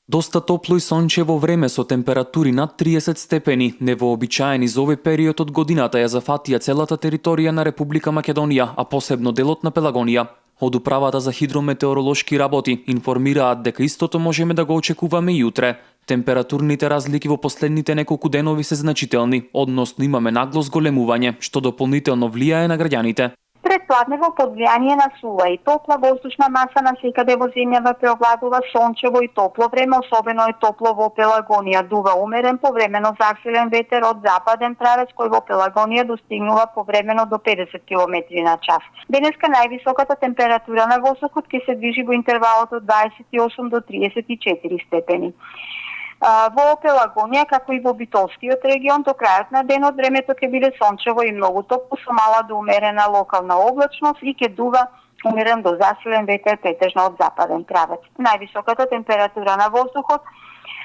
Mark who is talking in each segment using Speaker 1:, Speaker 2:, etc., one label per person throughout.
Speaker 1: Доста топло и сончево време со температури над 30 степени, невообичаени за овој период од годината, ја зафатија целата територија на Република Македонија, а посебно делот на Пелагонија. Од Управата за хидрометеоролошки работи информираат дека истото можеме да го очекуваме и утре. Температурните разлики во последните неколку денови се значителни, односно имаме нагло зголемување, што дополнително влијае на граѓаните.
Speaker 2: Предпладнево под влијание на сува и топла воздушна маса насекаде во земјава преовладува сончево и топло време, особено е топло во Пелагонија. Дува умерен повремено засилен ветер од западен правец кој во Пелагонија достигнува повремено до 50 км на час. Денеска највисоката температура на воздухот ќе се движи во интервалот од 28 до 34 степени. Во Пелагонија, како и во Битолскиот регион, до крајот на денот времето ќе биде сончево и многу топло со мала до умерена локална облачност и ќе дува умерен до засилен ветер претежно од западен правец. Највисоката температура на воздухот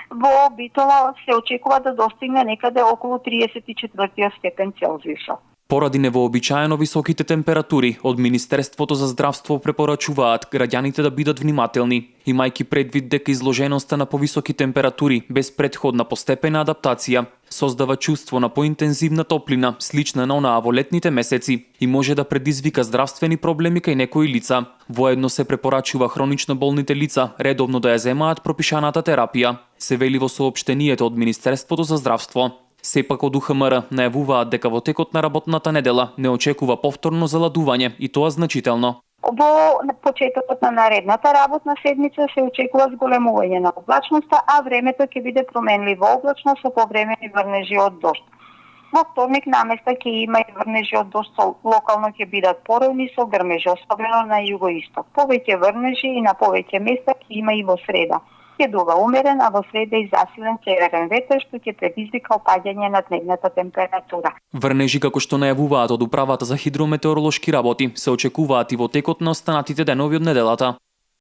Speaker 2: во Битола се очекува да достигне некаде околу 34 степен Целзиусов.
Speaker 1: Поради невообичаено високите температури, од Министерството за здравство препорачуваат граѓаните да бидат внимателни, имајќи предвид дека изложеноста на повисоки температури без претходна постепена адаптација создава чувство на поинтензивна топлина, слична на онаа во летните месеци, и може да предизвика здравствени проблеми кај некои лица. Воедно се препорачува хронично болните лица редовно да ја земаат пропишаната терапија, се вели во соопштението од Министерството за здравство. Сепак од УХМР најавуваат дека во текот на работната недела не очекува повторно заладување и тоа значително.
Speaker 2: Во почетокот на наредната работна седмица се очекува зголемување на облачноста, а времето ќе биде променливо облачно со повремени врнежи од дожд. Во вторник наместа ќе има и врнежи од дожд, локално ќе бидат поровни со грмежи, особено на југоисток. Повеќе врнежи и на повеќе места ќе има и во среда. Ќе дува умерен, а во среда и засилен северен ветер, што ќе предизвика опаѓање на дневната температура.
Speaker 1: Врнежи, како што најавуваат од Управата за хидрометеоролошки работи, се очекуваат и во текот на останатите денови од неделата.